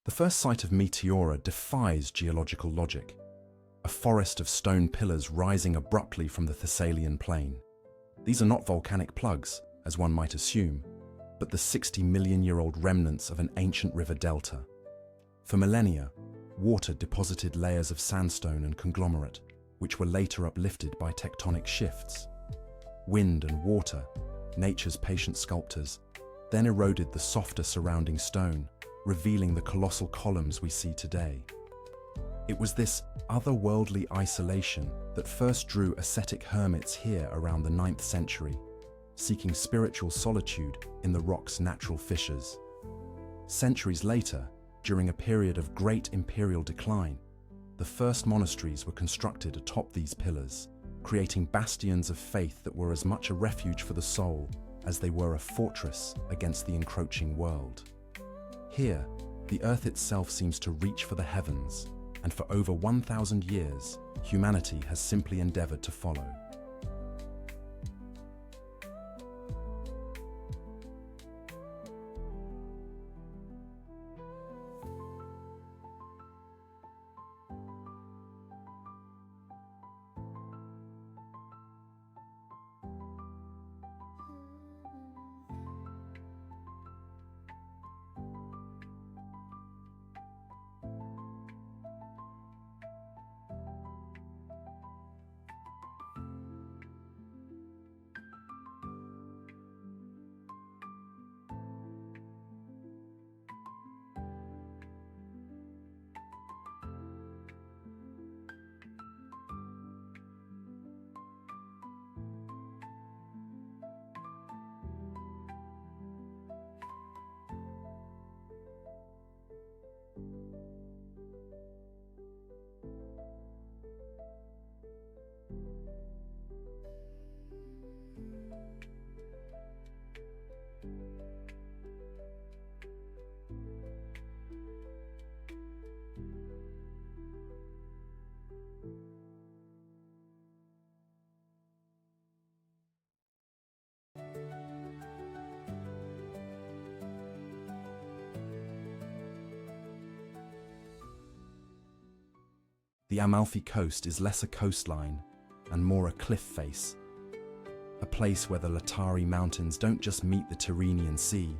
The first site of Meteora defies geological logic, a forest of stone pillars rising abruptly from the Thessalian plain. These are not volcanic plugs, as one might assume, but the 60-million-year-old remnants of an ancient river delta. For millennia, water deposited layers of sandstone and conglomerate, which were later uplifted by tectonic shifts. Wind and water, nature's patient sculptors, then eroded the softer surrounding stone, revealing the colossal columns we see today. It was this otherworldly isolation that first drew ascetic hermits here around the 9th century, seeking spiritual solitude in the rock's natural fissures. Centuries later, during a period of great imperial decline, the first monasteries were constructed atop these pillars, creating bastions of faith that were as much a refuge for the soul as they were a fortress against the encroaching world. Here, the earth itself seems to reach for the heavens, and for over 1,000 years, humanity has simply endeavored to follow. The Amalfi Coast is less a coastline and more a cliff face, a place where the Laetari Mountains don't just meet the Tyrrhenian Sea,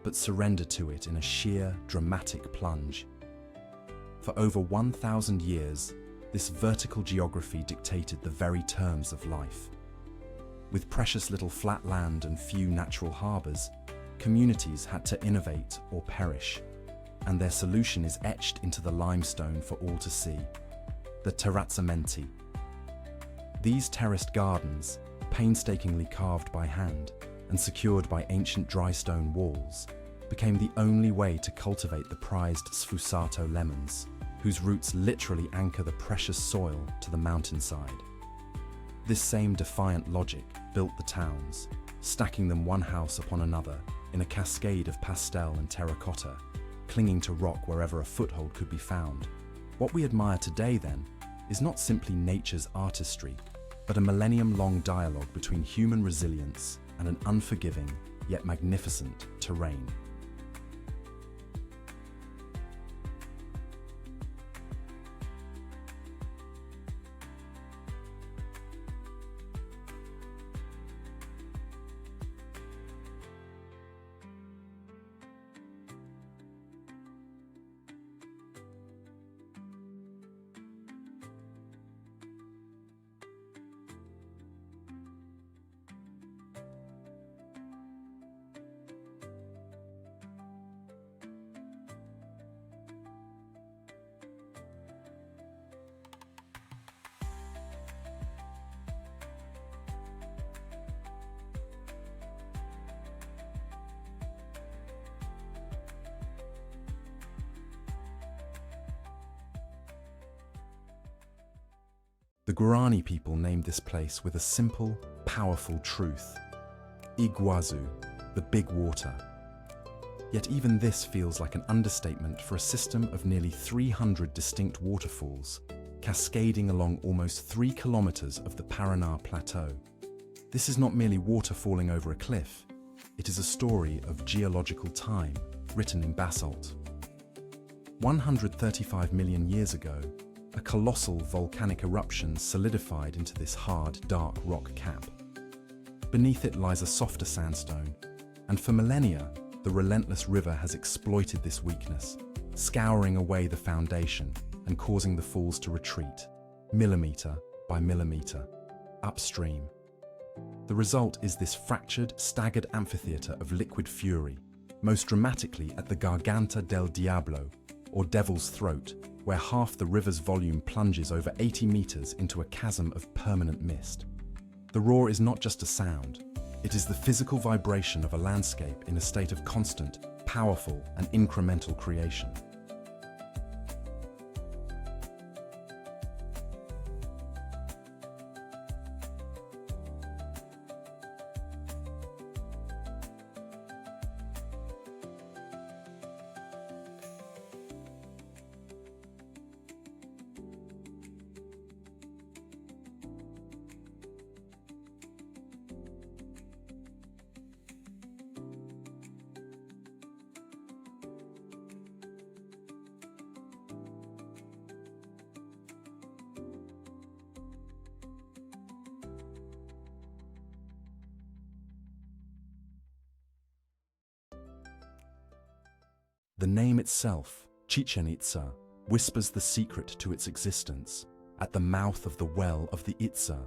but surrender to it in a sheer, dramatic plunge. For over 1,000 years, this vertical geography dictated the very terms of life. With precious little flat land and few natural harbours, communities had to innovate or perish, and their solution is etched into the limestone for all to see: the terrazzamenti. These terraced gardens, painstakingly carved by hand and secured by ancient dry stone walls, became the only way to cultivate the prized sfusato lemons, whose roots literally anchor the precious soil to the mountainside. This same defiant logic built the towns, stacking them one house upon another in a cascade of pastel and terracotta, clinging to rock wherever a foothold could be found. What we admire today, then, is not simply nature's artistry, but a millennium-long dialogue between human resilience and an unforgiving, yet magnificent terrain. The Guarani people named this place with a simple, powerful truth: Iguazu, the big water. Yet even this feels like an understatement for a system of nearly 300 distinct waterfalls, cascading along almost 3 kilometers of the Paraná Plateau. This is not merely water falling over a cliff, it is a story of geological time, written in basalt. 135 million years ago, a colossal volcanic eruption solidified into this hard, dark rock cap. Beneath it lies a softer sandstone, and for millennia, the relentless river has exploited this weakness, scouring away the foundation and causing the falls to retreat, millimeter by millimeter, upstream. The result is this fractured, staggered amphitheater of liquid fury, most dramatically at the Garganta del Diablo, or Devil's Throat, where half the river's volume plunges over 80 meters into a chasm of permanent mist. The roar is not just a sound, it is the physical vibration of a landscape in a state of constant, powerful, and incremental creation. The name itself, Chichen Itza, whispers the secret to its existence, at the mouth of the well of the Itza.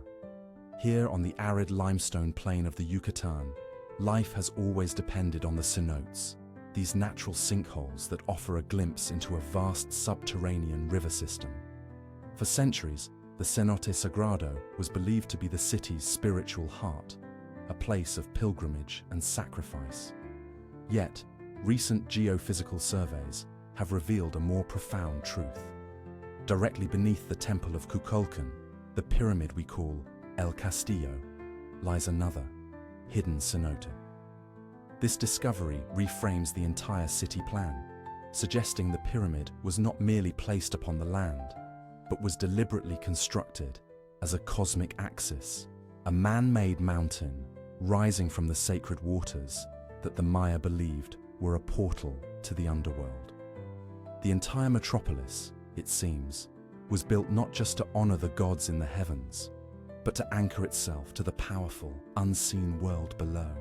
Here on the arid limestone plain of the Yucatan, life has always depended on the cenotes, these natural sinkholes that offer a glimpse into a vast subterranean river system. For centuries, the Cenote Sagrado was believed to be the city's spiritual heart, a place of pilgrimage and sacrifice. Yet, recent geophysical surveys have revealed a more profound truth. Directly beneath the temple of Kukulkan, the pyramid we call El Castillo, lies another, hidden cenote. This discovery reframes the entire city plan, suggesting the pyramid was not merely placed upon the land, but was deliberately constructed as a cosmic axis, a man-made mountain rising from the sacred waters that the Maya believed were a portal to the underworld. The entire metropolis, it seems, was built not just to honor the gods in the heavens, but to anchor itself to the powerful, unseen world below.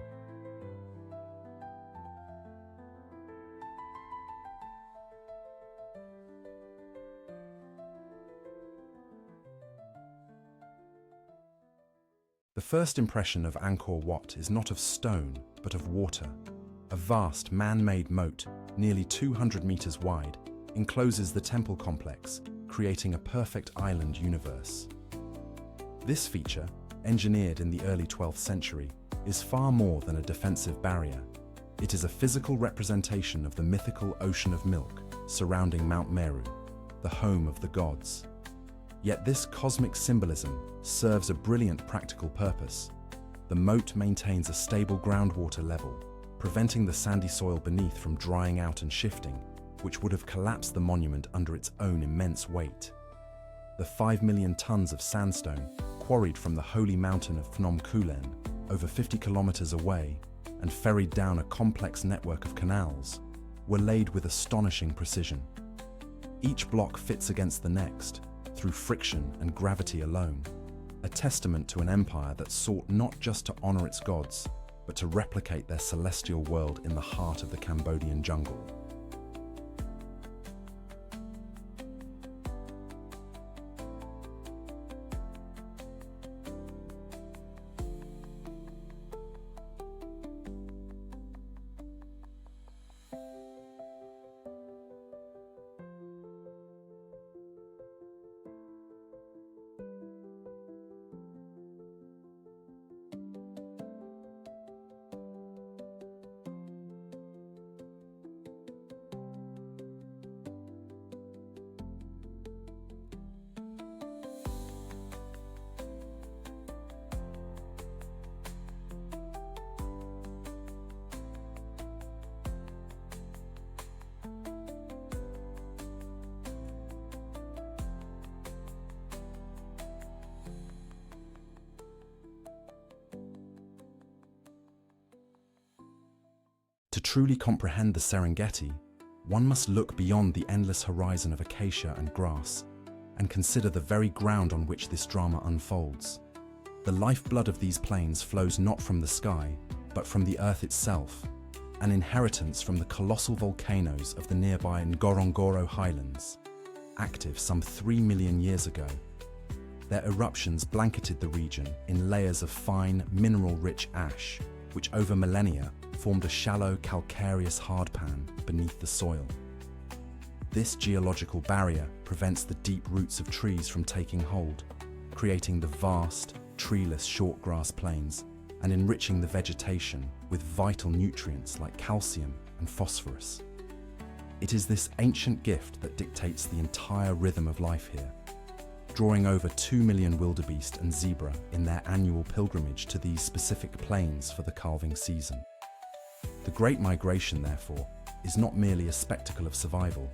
The first impression of Angkor Wat is not of stone, but of water. A vast man-made moat, nearly 200 meters wide, encloses the temple complex, creating a perfect island universe. This feature, engineered in the early 12th century, is far more than a defensive barrier. It is a physical representation of the mythical ocean of milk surrounding Mount Meru, the home of the gods. Yet this cosmic symbolism serves a brilliant practical purpose. The moat maintains a stable groundwater level, preventing the sandy soil beneath from drying out and shifting, which would have collapsed the monument under its own immense weight. The 5 million tons of sandstone, quarried from the holy mountain of Phnom Kulen, over 50 kilometers away, and ferried down a complex network of canals, were laid with astonishing precision. Each block fits against the next, through friction and gravity alone, a testament to an empire that sought not just to honor its gods, but to replicate their celestial world in the heart of the Cambodian jungle. To truly comprehend the Serengeti, one must look beyond the endless horizon of acacia and grass and consider the very ground on which this drama unfolds. The lifeblood of these plains flows not from the sky, but from the earth itself, an inheritance from the colossal volcanoes of the nearby Ngorongoro Highlands, active some 3 million years ago. Their eruptions blanketed the region in layers of fine, mineral-rich ash, which over millennia formed a shallow, calcareous hardpan beneath the soil. This geological barrier prevents the deep roots of trees from taking hold, creating the vast, treeless shortgrass plains and enriching the vegetation with vital nutrients like calcium and phosphorus. It is this ancient gift that dictates the entire rhythm of life here, drawing over 2 million wildebeest and zebra in their annual pilgrimage to these specific plains for the calving season. The Great Migration, therefore, is not merely a spectacle of survival,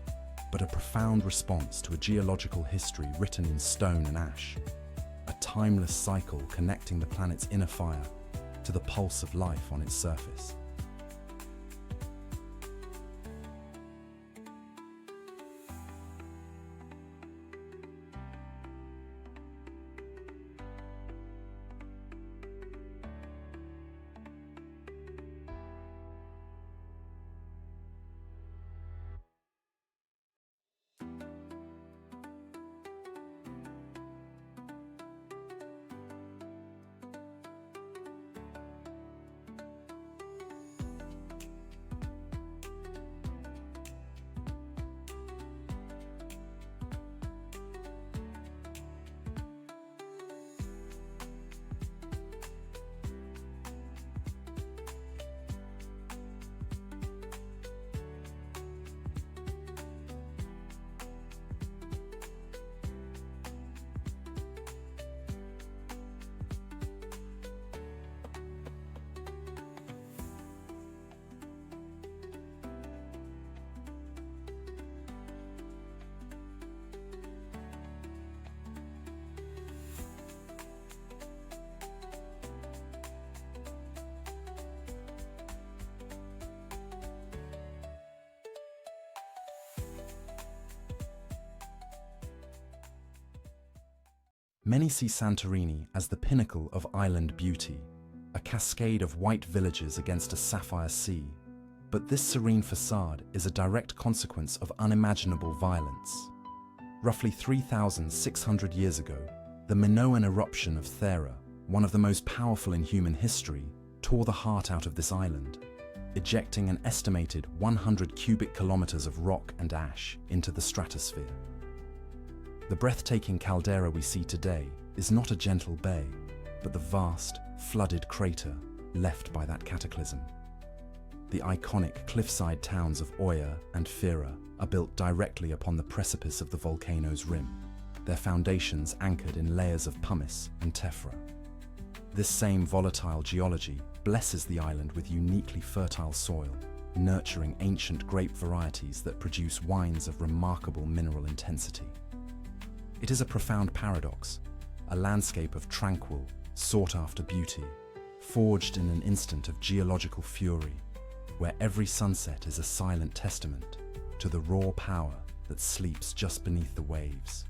but a profound response to a geological history written in stone and ash, a timeless cycle connecting the planet's inner fire to the pulse of life on its surface. Many see Santorini as the pinnacle of island beauty, a cascade of white villages against a sapphire sea. But this serene facade is a direct consequence of unimaginable violence. Roughly 3,600 years ago, the Minoan eruption of Thera, one of the most powerful in human history, tore the heart out of this island, ejecting an estimated 100 cubic kilometers of rock and ash into the stratosphere. The breathtaking caldera we see today is not a gentle bay, but the vast, flooded crater left by that cataclysm. The iconic cliffside towns of Oya and Fira are built directly upon the precipice of the volcano's rim, their foundations anchored in layers of pumice and tephra. This same volatile geology blesses the island with uniquely fertile soil, nurturing ancient grape varieties that produce wines of remarkable mineral intensity. It is a profound paradox, a landscape of tranquil, sought-after beauty, forged in an instant of geological fury, where every sunset is a silent testament to the raw power that sleeps just beneath the waves.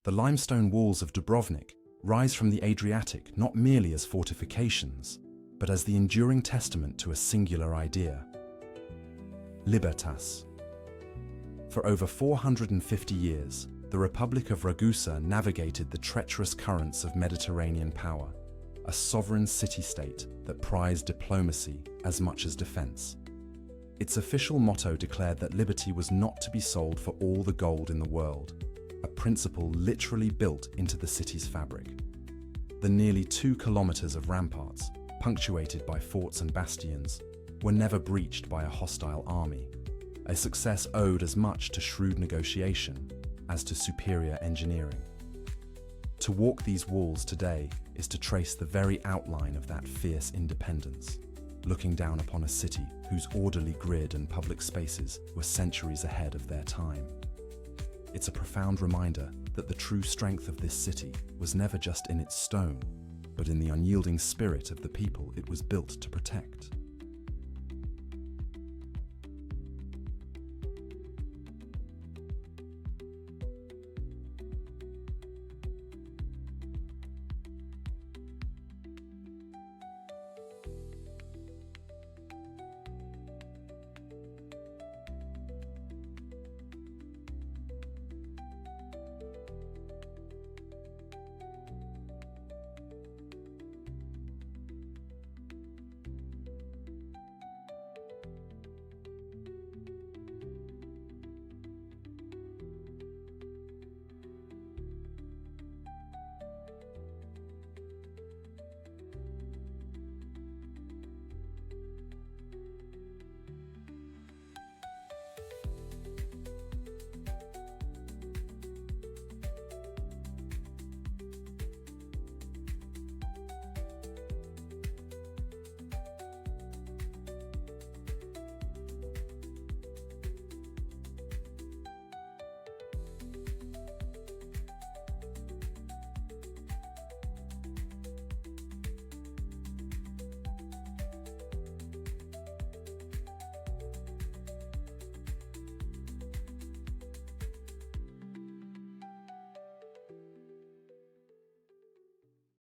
The limestone walls of Dubrovnik rise from the Adriatic not merely as fortifications, but as the enduring testament to a singular idea: libertas. For over 450 years, the Republic of Ragusa navigated the treacherous currents of Mediterranean power, a sovereign city-state that prized diplomacy as much as defense. Its official motto declared that liberty was not to be sold for all the gold in the world, a principle literally built into the city's fabric. The nearly 2 kilometers of ramparts, punctuated by forts and bastions, were never breached by a hostile army, a success owed as much to shrewd negotiation as to superior engineering. To walk these walls today is to trace the very outline of that fierce independence, looking down upon a city whose orderly grid and public spaces were centuries ahead of their time. It's a profound reminder that the true strength of this city was never just in its stone, but in the unyielding spirit of the people it was built to protect.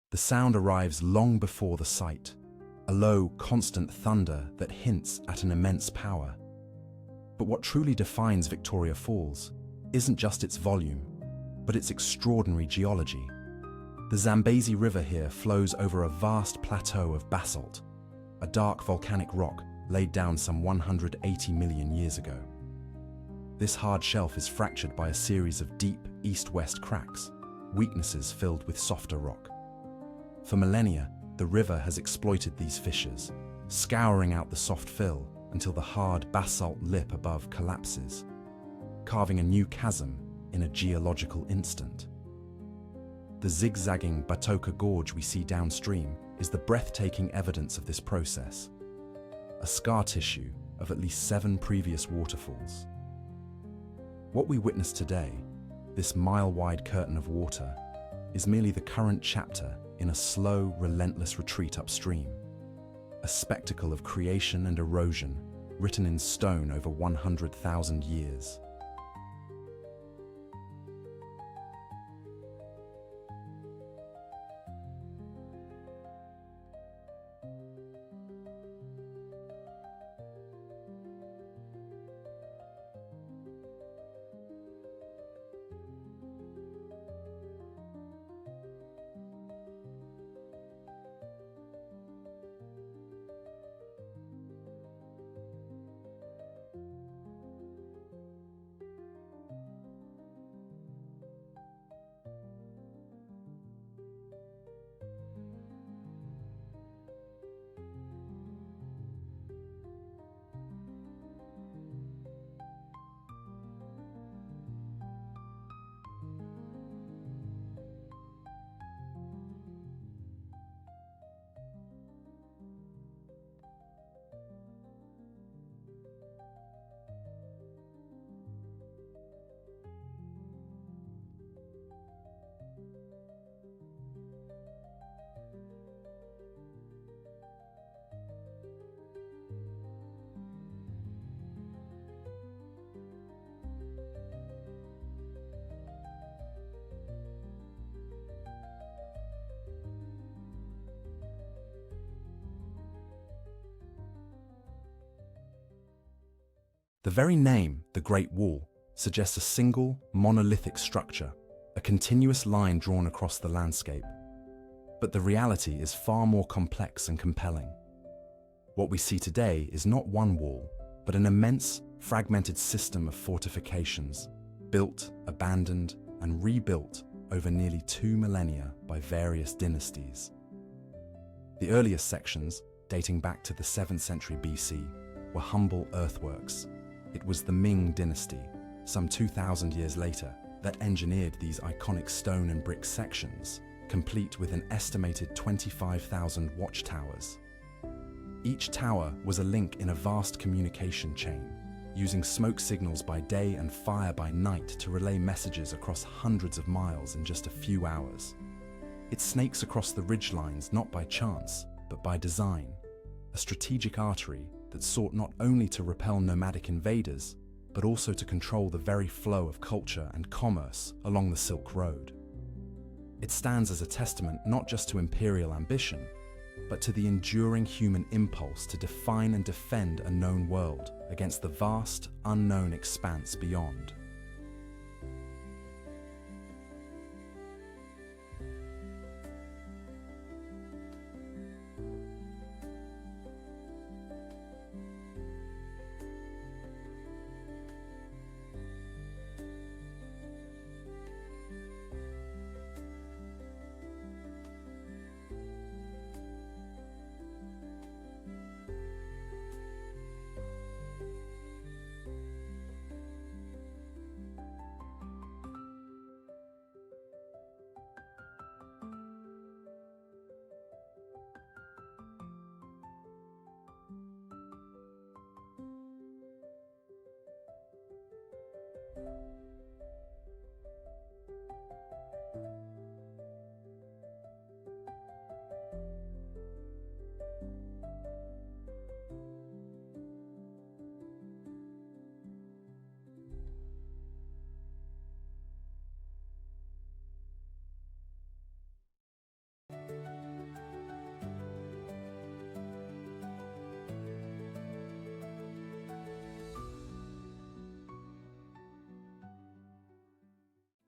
The sound arrives long before the sight, a low, constant thunder that hints at an immense power. But what truly defines Victoria Falls isn't just its volume, but its extraordinary geology. The Zambezi River here flows over a vast plateau of basalt, a dark volcanic rock laid down some 180 million years ago. This hard shelf is fractured by a series of deep east-west cracks, weaknesses filled with softer rock. For millennia, the river has exploited these fissures, scouring out the soft fill until the hard basalt lip above collapses, carving a new chasm in a geological instant. The zigzagging Batoka Gorge we see downstream is the breathtaking evidence of this process, a scar tissue of at least 7 previous waterfalls. What we witness today, this mile-wide curtain of water, is merely the current chapter in a slow, relentless retreat upstream, a spectacle of creation and erosion written in stone over 100,000 years. The very name, the Great Wall, suggests a single, monolithic structure, a continuous line drawn across the landscape. But the reality is far more complex and compelling. What we see today is not one wall, but an immense, fragmented system of fortifications, built, abandoned, and rebuilt over nearly 2 millennia by various dynasties. The earliest sections, dating back to the 7th century BC, were humble earthworks. It was the Ming dynasty, some 2,000 years later, that engineered these iconic stone and brick sections, complete with an estimated 25,000 watchtowers. Each tower was a link in a vast communication chain, using smoke signals by day and fire by night to relay messages across hundreds of miles in just a few hours. It snakes across the ridgelines not by chance, but by design, a strategic artery that sought not only to repel nomadic invaders, but also to control the very flow of culture and commerce along the Silk Road. It stands as a testament not just to imperial ambition, but to the enduring human impulse to define and defend a known world against the vast, unknown expanse beyond.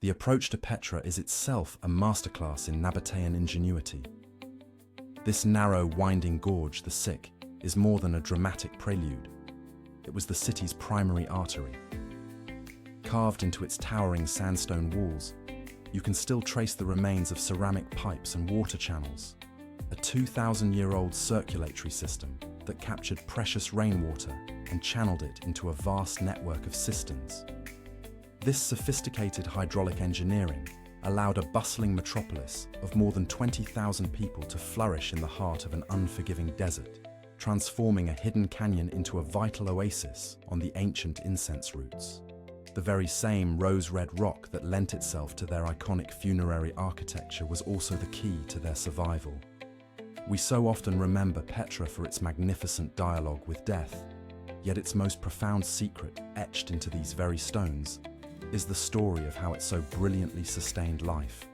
The approach to Petra is itself a masterclass in Nabatean ingenuity. This narrow, winding gorge, the Sick, is more than a dramatic prelude. It was the city's primary artery. Carved into its towering sandstone walls, you can still trace the remains of ceramic pipes and water channels, a 2,000-year-old circulatory system that captured precious rainwater and channeled it into a vast network of cisterns. This sophisticated hydraulic engineering allowed a bustling metropolis of more than 20,000 people to flourish in the heart of an unforgiving desert, transforming a hidden canyon into a vital oasis on the ancient incense routes. The very same rose-red rock that lent itself to their iconic funerary architecture was also the key to their survival. We so often remember Petra for its magnificent dialogue with death, yet its most profound secret, etched into these very stones, is the story of how it so brilliantly sustained life.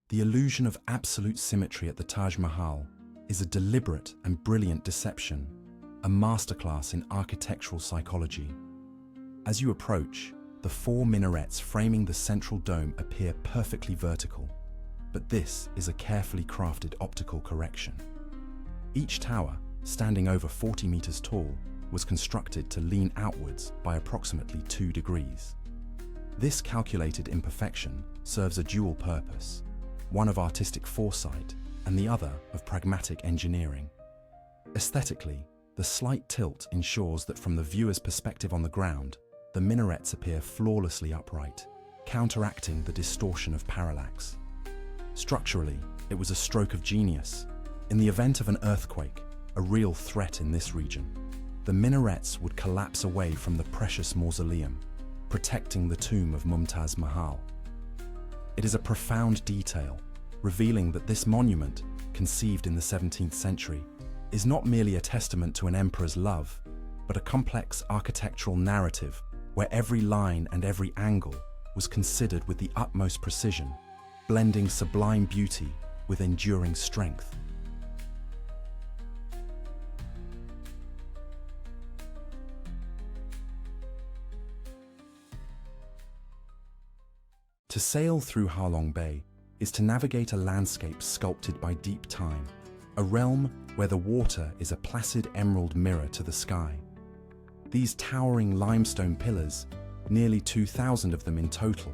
The illusion of absolute symmetry at the Taj Mahal is a deliberate and brilliant deception, a masterclass in architectural psychology. As you approach, the 4 minarets framing the central dome appear perfectly vertical, but this is a carefully crafted optical correction. Each tower, standing over 40 meters tall, was constructed to lean outwards by approximately 2 degrees. This calculated imperfection serves a dual purpose, one of artistic foresight and the other of pragmatic engineering. Aesthetically, the slight tilt ensures that from the viewer's perspective on the ground, the minarets appear flawlessly upright, counteracting the distortion of parallax. Structurally, it was a stroke of genius. In the event of an earthquake, a real threat in this region, the minarets would collapse away from the precious mausoleum, protecting the tomb of Mumtaz Mahal. It is a profound detail, revealing that this monument, conceived in the 17th century, is not merely a testament to an emperor's love, but a complex architectural narrative where every line and every angle was considered with the utmost precision, blending sublime beauty with enduring strength. To sail through Ha Long Bay is to navigate a landscape sculpted by deep time, a realm where the water is a placid emerald mirror to the sky. These towering limestone pillars, nearly 2,000 of them in total,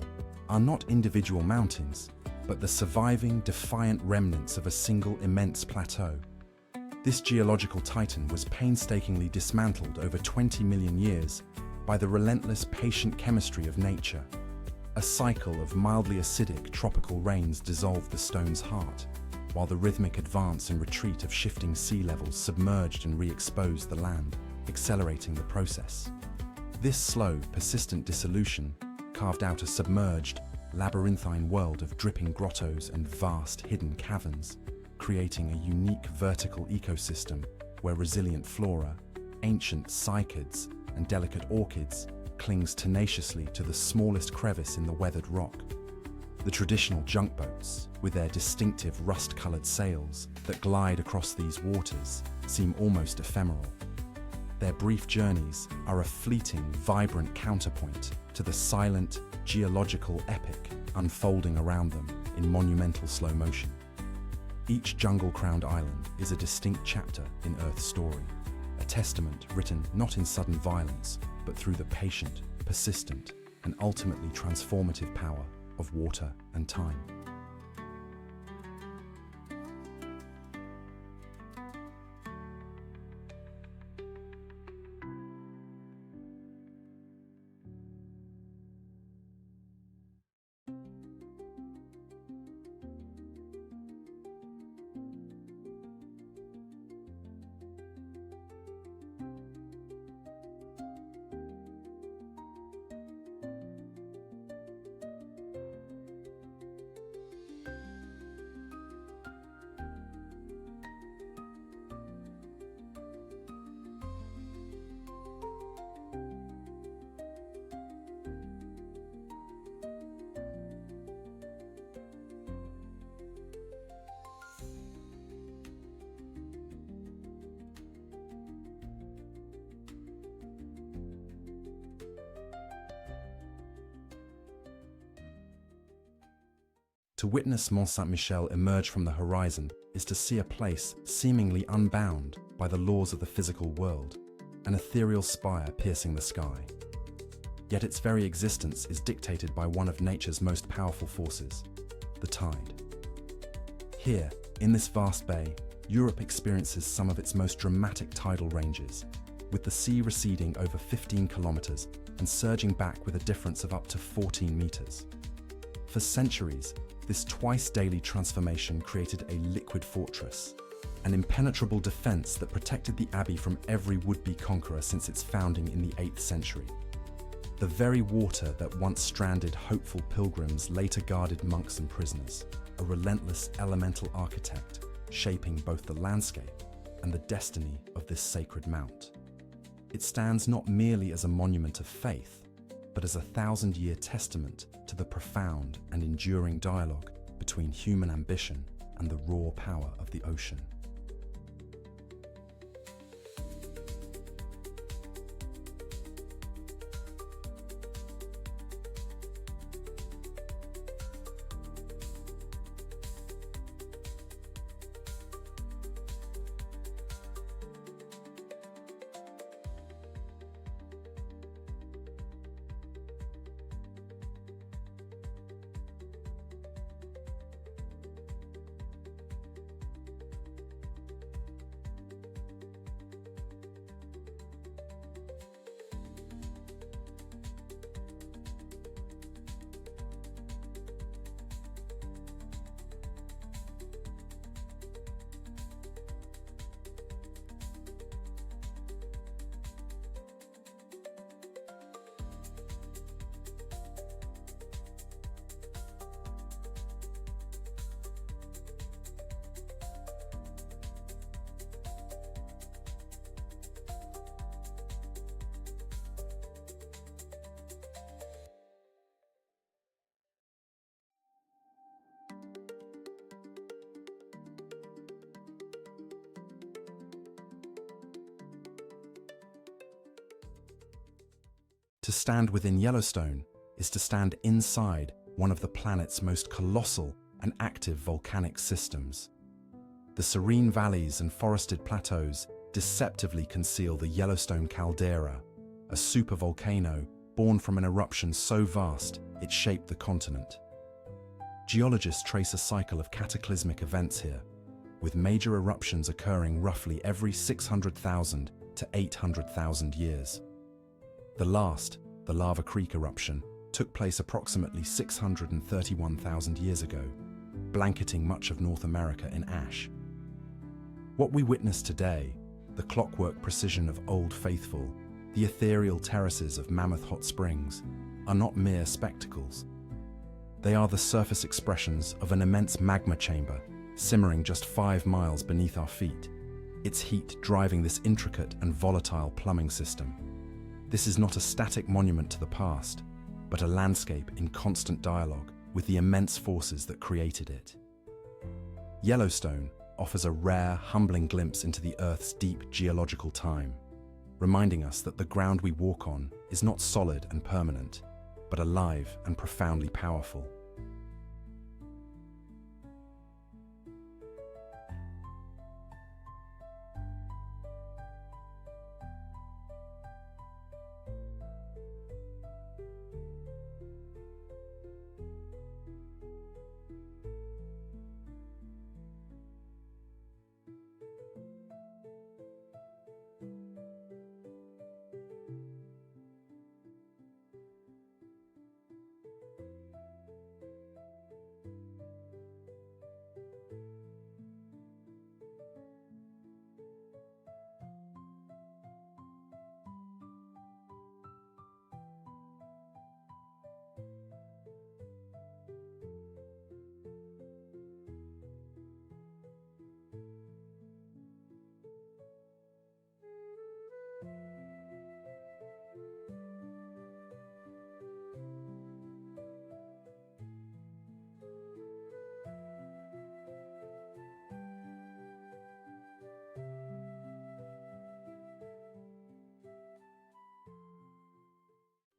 are not individual mountains, but the surviving, defiant remnants of a single immense plateau. This geological titan was painstakingly dismantled over 20 million years by the relentless, patient chemistry of nature. A cycle of mildly acidic tropical rains dissolved the stone's heart, while the rhythmic advance and retreat of shifting sea levels submerged and re-exposed the land, accelerating the process. This slow, persistent dissolution carved out a submerged, labyrinthine world of dripping grottos and vast, hidden caverns, creating a unique vertical ecosystem where resilient flora, ancient cycads, and delicate orchids clings tenaciously to the smallest crevice in the weathered rock. The traditional junk boats, with their distinctive rust-colored sails that glide across these waters, seem almost ephemeral. Their brief journeys are a fleeting, vibrant counterpoint to the silent, geological epic unfolding around them in monumental slow motion. Each jungle-crowned island is a distinct chapter in Earth's story, a testament written not in sudden violence, but through the patient, persistent, and ultimately transformative power of water and time. To witness Mont Saint-Michel emerge from the horizon is to see a place seemingly unbound by the laws of the physical world, an ethereal spire piercing the sky. Yet its very existence is dictated by one of nature's most powerful forces, the tide. Here, in this vast bay, Europe experiences some of its most dramatic tidal ranges, with the sea receding over 15 kilometers and surging back with a difference of up to 14 meters. For centuries, this twice-daily transformation created a liquid fortress, an impenetrable defense that protected the abbey from every would-be conqueror since its founding in the 8th century. The very water that once stranded hopeful pilgrims later guarded monks and prisoners, a relentless elemental architect shaping both the landscape and the destiny of this sacred mount. It stands not merely as a monument of faith, but as a 1,000-year testament to the profound and enduring dialogue between human ambition and the raw power of the ocean. To stand within Yellowstone is to stand inside one of the planet's most colossal and active volcanic systems. The serene valleys and forested plateaus deceptively conceal the Yellowstone caldera, a supervolcano born from an eruption so vast it shaped the continent. Geologists trace a cycle of cataclysmic events here, with major eruptions occurring roughly every 600,000 to 800,000 years. The last, the Lava Creek eruption, took place approximately 631,000 years ago, blanketing much of North America in ash. What we witness today, the clockwork precision of Old Faithful, the ethereal terraces of Mammoth Hot Springs, are not mere spectacles. They are the surface expressions of an immense magma chamber simmering just 5 miles beneath our feet, its heat driving this intricate and volatile plumbing system. This is not a static monument to the past, but a landscape in constant dialogue with the immense forces that created it. Yellowstone offers a rare, humbling glimpse into the Earth's deep geological time, reminding us that the ground we walk on is not solid and permanent, but alive and profoundly powerful.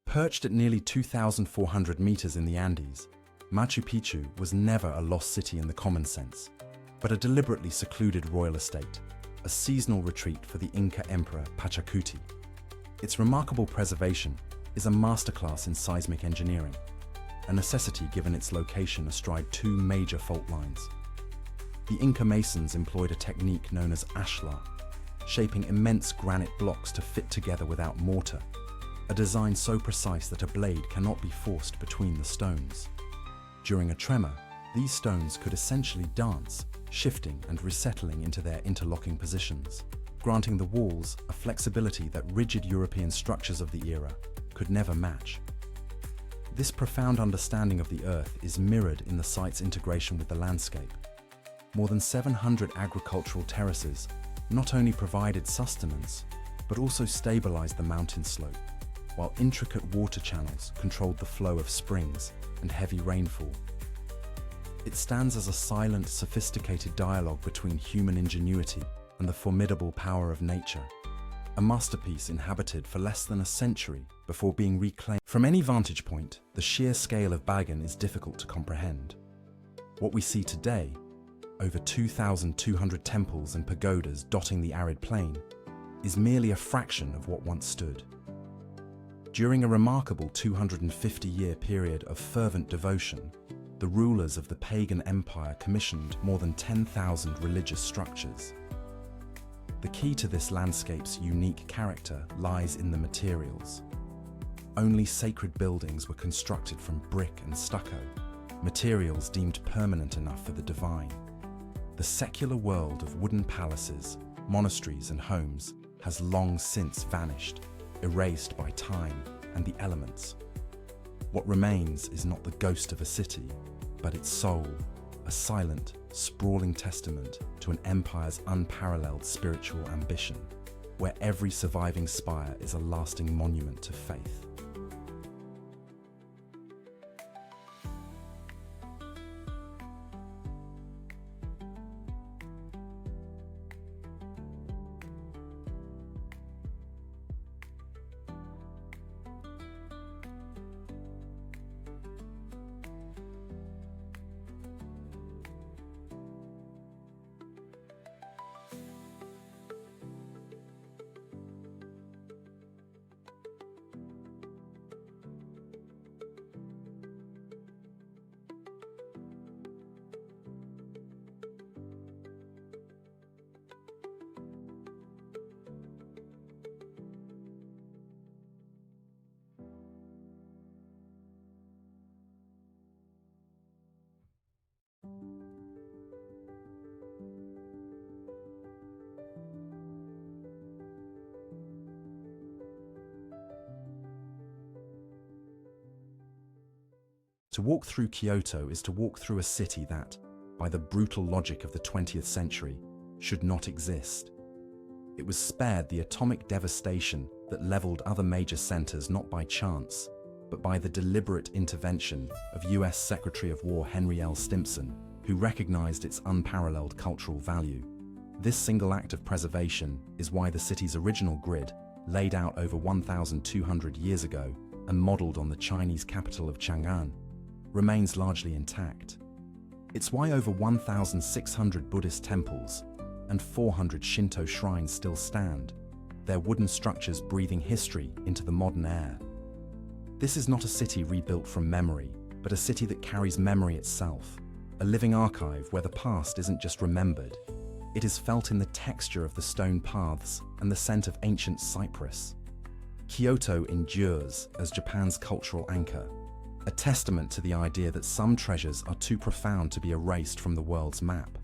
Perched at nearly 2,400 meters in the Andes, Machu Picchu was never a lost city in the common sense, but a deliberately secluded royal estate, a seasonal retreat for the Inca Emperor Pachacuti. Its remarkable preservation is a masterclass in seismic engineering, a necessity given its location astride 2 major fault lines. The Inca masons employed a technique known as ashlar, shaping immense granite blocks to fit together without mortar, a design so precise that a blade cannot be forced between the stones. During a tremor, these stones could essentially dance, shifting and resettling into their interlocking positions, granting the walls a flexibility that rigid European structures of the era could never match. This profound understanding of the Earth is mirrored in the site's integration with the landscape. More than 700 agricultural terraces not only provided sustenance, but also stabilized the mountain slope, while intricate water channels controlled the flow of springs and heavy rainfall. It stands as a silent, sophisticated dialogue between human ingenuity and the formidable power of nature, a masterpiece inhabited for less than a century before being reclaimed. From any vantage point, the sheer scale of Bagan is difficult to comprehend. What we see today, over 2,200 temples and pagodas dotting the arid plain, is merely a fraction of what once stood. During a remarkable 250-year period of fervent devotion, the rulers of the pagan empire commissioned more than 10,000 religious structures. The key to this landscape's unique character lies in the materials. Only sacred buildings were constructed from brick and stucco, materials deemed permanent enough for the divine. The secular world of wooden palaces, monasteries and homes has long since vanished, erased by time and the elements. What remains is not the ghost of a city, but its soul, a silent, sprawling testament to an empire's unparalleled spiritual ambition, where every surviving spire is a lasting monument to faith. To walk through Kyoto is to walk through a city that, by the brutal logic of the 20th century, should not exist. It was spared the atomic devastation that leveled other major centers not by chance, but by the deliberate intervention of US Secretary of War Henry L. Stimson, who recognized its unparalleled cultural value. This single act of preservation is why the city's original grid, laid out over 1,200 years ago and modeled on the Chinese capital of Chang'an, remains largely intact. It's why over 1,600 Buddhist temples and 400 Shinto shrines still stand, their wooden structures breathing history into the modern air. This is not a city rebuilt from memory, but a city that carries memory itself, a living archive where the past isn't just remembered, it is felt in the texture of the stone paths and the scent of ancient cypress. Kyoto endures as Japan's cultural anchor, a testament to the idea that some treasures are too profound to be erased from the world's map.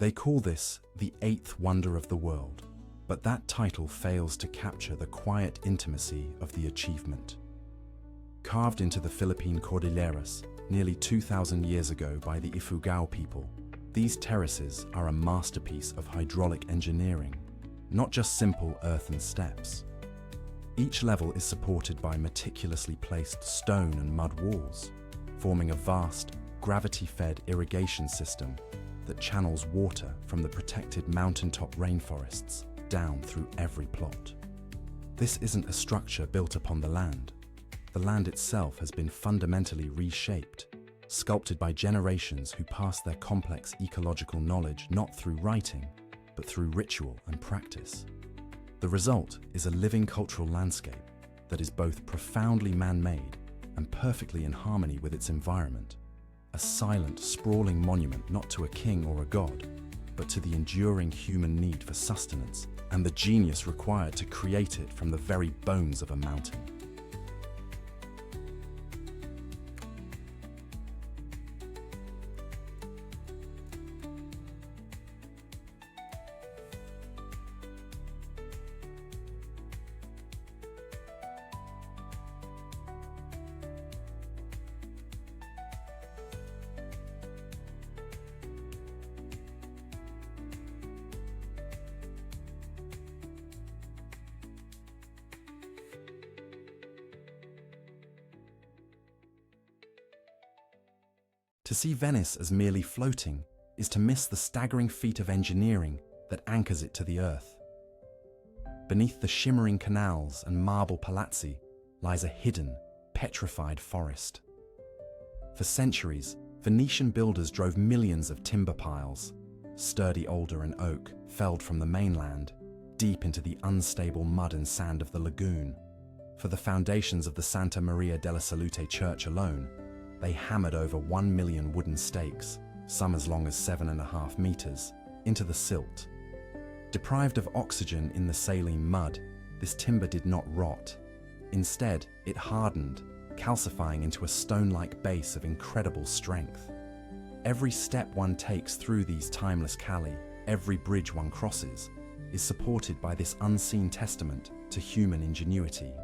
They call this the eighth wonder of the world, but that title fails to capture the quiet intimacy of the achievement. Carved into the Philippine Cordilleras nearly 2,000 years ago by the Ifugao people, these terraces are a masterpiece of hydraulic engineering, not just simple earthen steps. Each level is supported by meticulously placed stone and mud walls, forming a vast, gravity-fed irrigation system that channels water from the protected mountaintop rainforests down through every plot. This isn't a structure built upon the land. The land itself has been fundamentally reshaped, sculpted by generations who passed their complex ecological knowledge not through writing, but through ritual and practice. The result is a living cultural landscape that is both profoundly man-made and perfectly in harmony with its environment. A silent, sprawling monument not to a king or a god, but to the enduring human need for sustenance and the genius required to create it from the very bones of a mountain. To see Venice as merely floating is to miss the staggering feat of engineering that anchors it to the earth. Beneath the shimmering canals and marble palazzi lies a hidden, petrified forest. For centuries, Venetian builders drove millions of timber piles, sturdy alder and oak felled from the mainland, deep into the unstable mud and sand of the lagoon. For the foundations of the Santa Maria della Salute church alone, they hammered over 1 million wooden stakes, some as long as 7.5 meters, into the silt. Deprived of oxygen in the saline mud, this timber did not rot. Instead, it hardened, calcifying into a stone-like base of incredible strength. Every step one takes through these timeless calli, every bridge one crosses, is supported by this unseen testament to human ingenuity.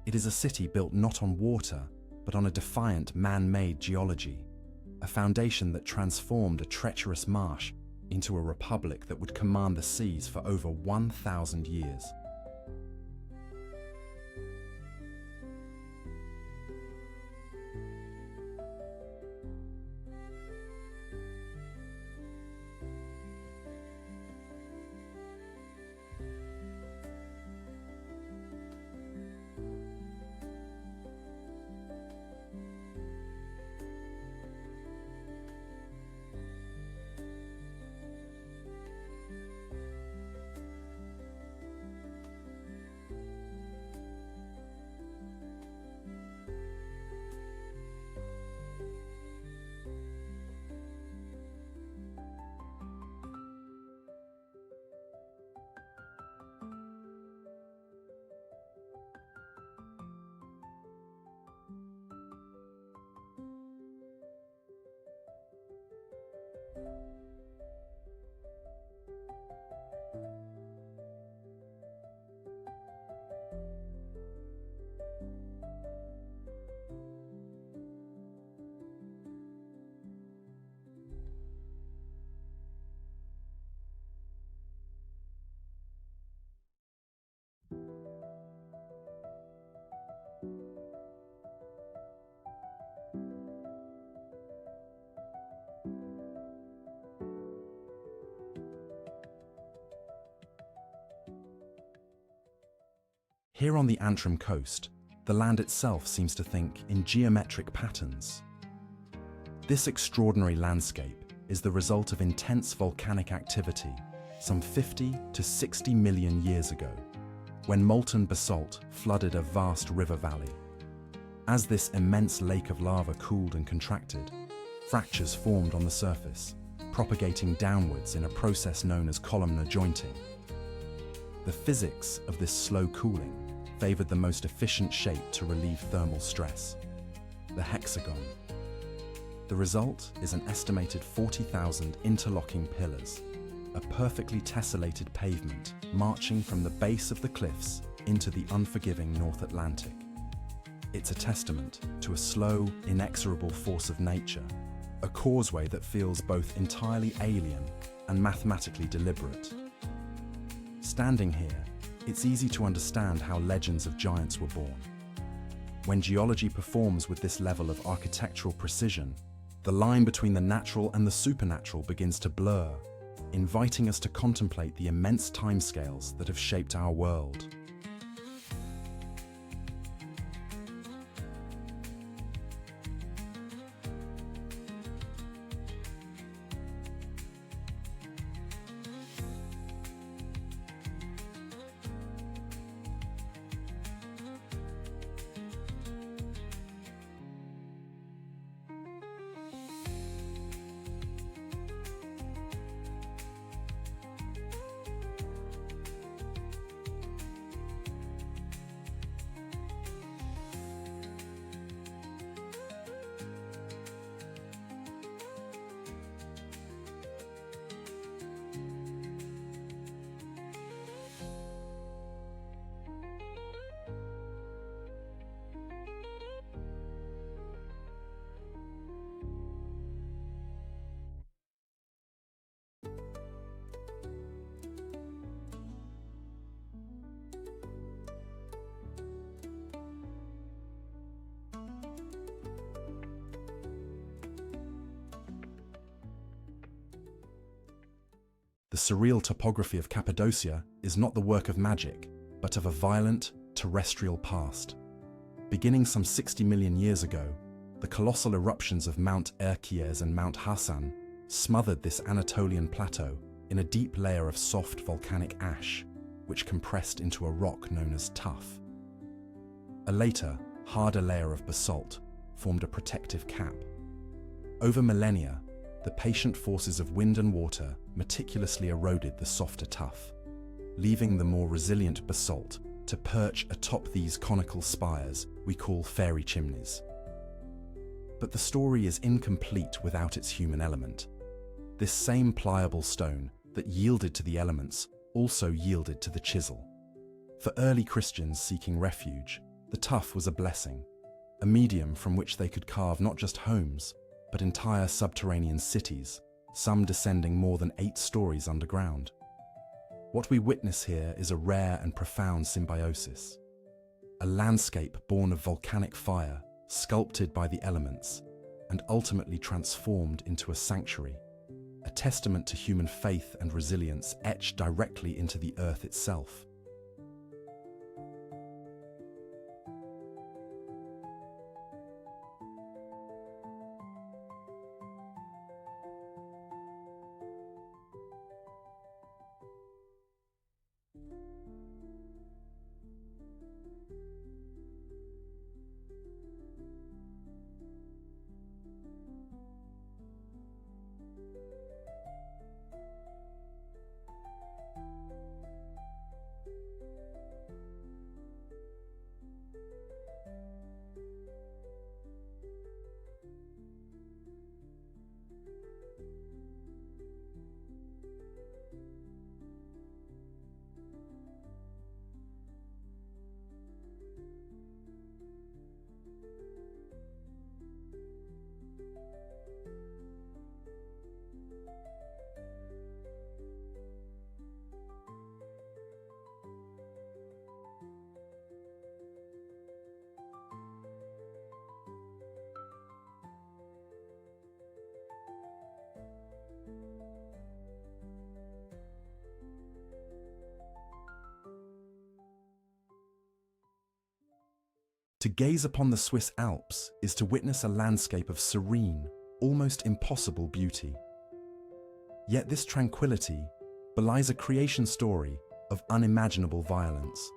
It is a city built not on water, but on a defiant man-made geology, a foundation that transformed a treacherous marsh into a republic that would command the seas for over 1,000 years. Here on the Antrim coast, the land itself seems to think in geometric patterns. This extraordinary landscape is the result of intense volcanic activity some 50 to 60 million years ago, when molten basalt flooded a vast river valley. As this immense lake of lava cooled and contracted, fractures formed on the surface, propagating downwards in a process known as columnar jointing. The physics of this slow cooling favored the most efficient shape to relieve thermal stress, the hexagon. The result is an estimated 40,000 interlocking pillars, a perfectly tessellated pavement marching from the base of the cliffs into the unforgiving North Atlantic. It's a testament to a slow, inexorable force of nature, a causeway that feels both entirely alien and mathematically deliberate. Standing here, it's easy to understand how legends of giants were born. When geology performs with this level of architectural precision, the line between the natural and the supernatural begins to blur, inviting us to contemplate the immense timescales that have shaped our world. The surreal topography of Cappadocia is not the work of magic, but of a violent, terrestrial past. Beginning some 60 million years ago, the colossal eruptions of Mount Erciyes and Mount Hasan smothered this Anatolian plateau in a deep layer of soft volcanic ash, which compressed into a rock known as tuff. A later, harder layer of basalt formed a protective cap. Over millennia, the patient forces of wind and water meticulously eroded the softer tuff, leaving the more resilient basalt to perch atop these conical spires we call fairy chimneys. But the story is incomplete without its human element. This same pliable stone that yielded to the elements also yielded to the chisel. For early Christians seeking refuge, the tuff was a blessing, a medium from which they could carve not just homes, but entire subterranean cities, some descending more than 8 stories underground. What we witness here is a rare and profound symbiosis. A landscape born of volcanic fire, sculpted by the elements, and ultimately transformed into a sanctuary, a testament to human faith and resilience etched directly into the earth itself. To gaze upon the Swiss Alps is to witness a landscape of serene, almost impossible beauty. Yet this tranquility belies a creation story of unimaginable violence.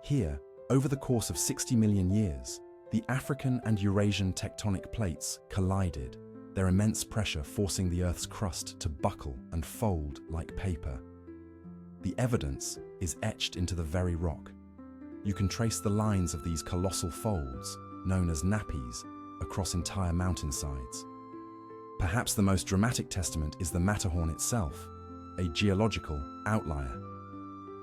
Here, over the course of 60 million years, the African and Eurasian tectonic plates collided, their immense pressure forcing the Earth's crust to buckle and fold like paper. The evidence is etched into the very rock. You can trace the lines of these colossal folds, known as nappies, across entire mountainsides. Perhaps the most dramatic testament is the Matterhorn itself, a geological outlier.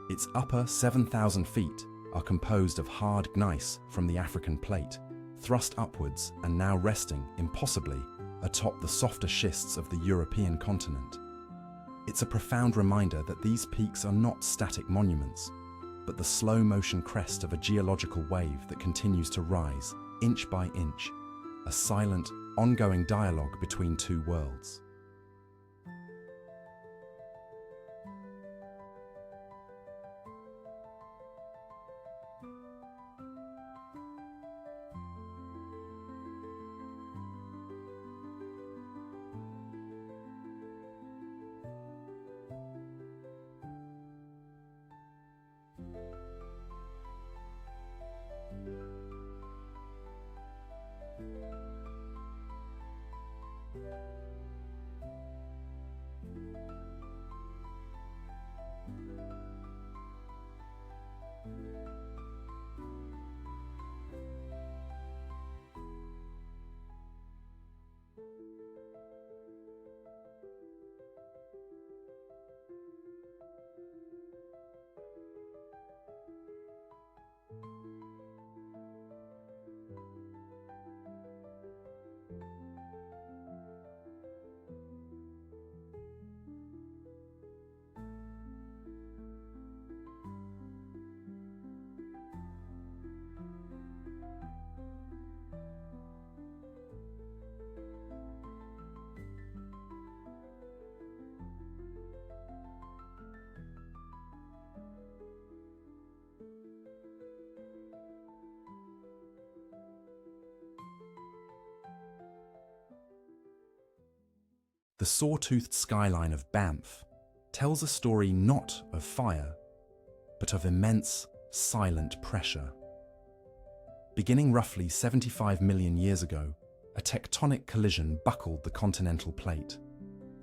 Its upper 7,000 feet are composed of hard gneiss from the African plate, thrust upwards and now resting, impossibly, atop the softer schists of the European continent. It's a profound reminder that these peaks are not static monuments, but the slow-motion crest of a geological wave that continues to rise, inch by inch, a silent, ongoing dialogue between two worlds. The saw-toothed skyline of Banff tells a story not of fire, but of immense, silent pressure. Beginning roughly 75 million years ago, a tectonic collision buckled the continental plate.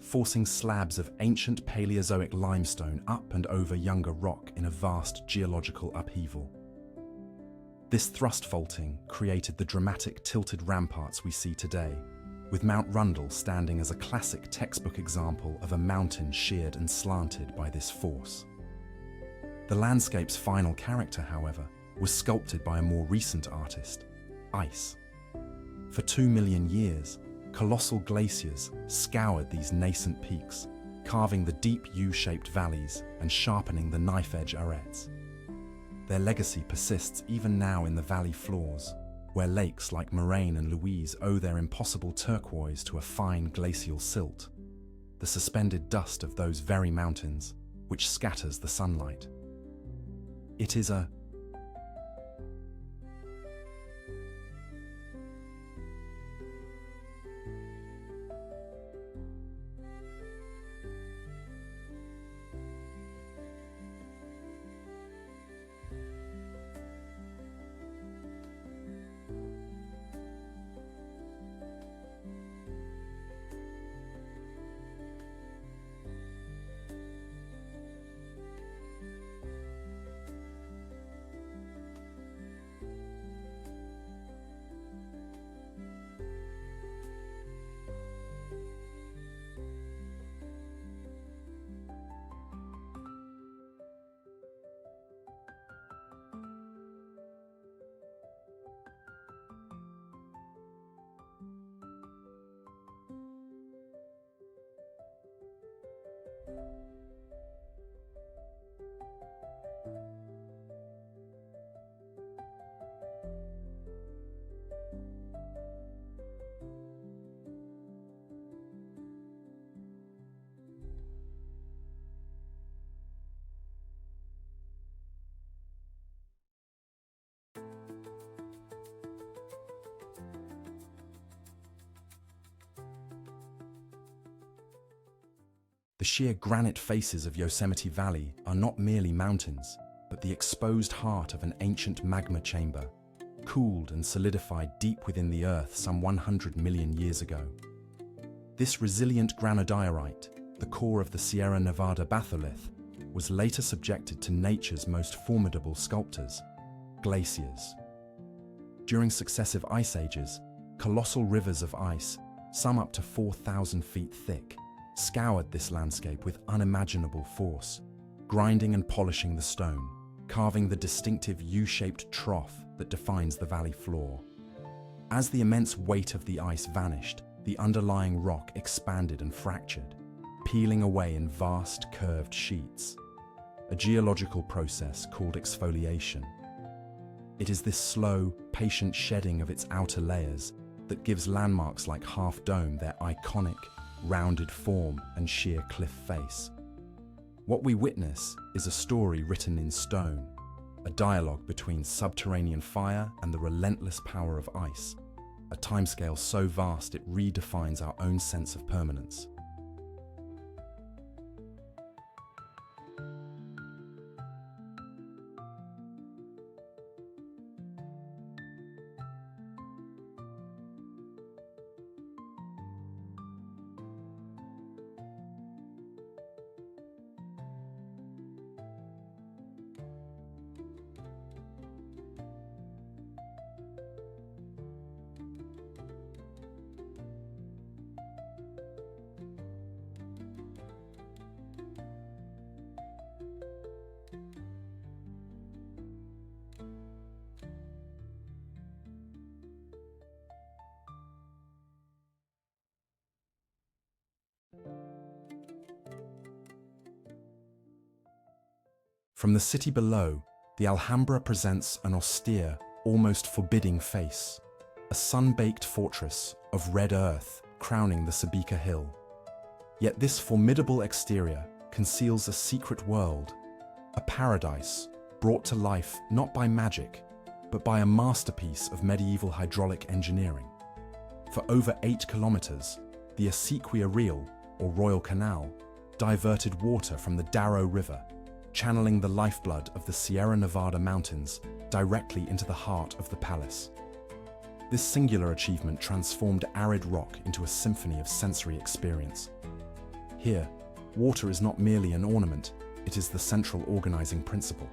forcing slabs of ancient Paleozoic limestone up and over younger rock in a vast geological upheaval. This thrust faulting created the dramatic tilted ramparts we see today, with Mount Rundle standing as a classic textbook example of a mountain sheared and slanted by this force. The landscape's final character, however, was sculpted by a more recent artist, ice. For 2 million years, colossal glaciers scoured these nascent peaks, carving the deep U-shaped valleys and sharpening the knife-edge arêtes. Their legacy persists even now in the valley floors, where lakes like Moraine and Louise owe their impossible turquoise to a fine glacial silt, the suspended dust of those very mountains, which scatters the sunlight. It is a The sheer granite faces of Yosemite Valley are not merely mountains, but the exposed heart of an ancient magma chamber, cooled and solidified deep within the earth some 100 million years ago. This resilient granodiorite, the core of the Sierra Nevada batholith, was later subjected to nature's most formidable sculptors, glaciers. During successive ice ages, colossal rivers of ice, some up to 4,000 feet thick, scoured this landscape with unimaginable force, grinding and polishing the stone, carving the distinctive U-shaped trough that defines the valley floor. As the immense weight of the ice vanished, the underlying rock expanded and fractured, peeling away in vast curved sheets, a geological process called exfoliation. It is this slow, patient shedding of its outer layers that gives landmarks like Half Dome their iconic, rounded form and sheer cliff face. What we witness is a story written in stone, a dialogue between subterranean fire and the relentless power of ice, a timescale so vast it redefines our own sense of permanence. From the city below, the Alhambra presents an austere, almost forbidding face, a sun-baked fortress of red earth crowning the Sabika Hill. Yet this formidable exterior conceals a secret world, a paradise brought to life not by magic, but by a masterpiece of medieval hydraulic engineering. For over 8 kilometers, the Acequia Real, or Royal Canal, diverted water from the Darro River, channeling the lifeblood of the Sierra Nevada mountains directly into the heart of the palace. This singular achievement transformed arid rock into a symphony of sensory experience. Here, water is not merely an ornament, it is the central organizing principle.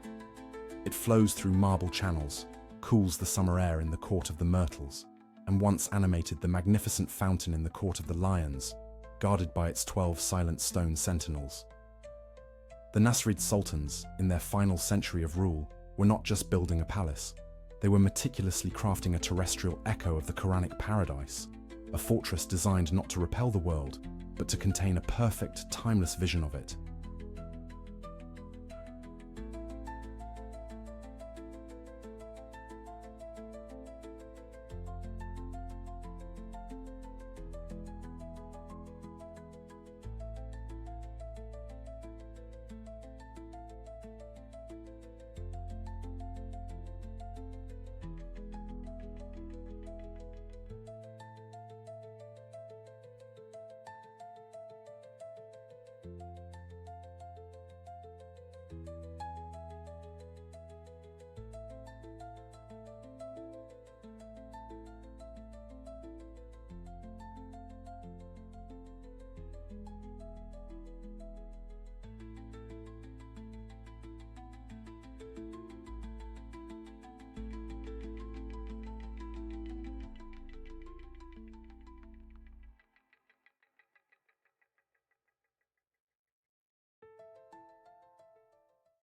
It flows through marble channels, cools the summer air in the court of the myrtles, and once animated the magnificent fountain in the court of the lions, guarded by its 12 silent stone sentinels. The Nasrid sultans, in their final century of rule, were not just building a palace. They were meticulously crafting a terrestrial echo of the Quranic paradise, a fortress designed not to repel the world, but to contain a perfect, timeless vision of it.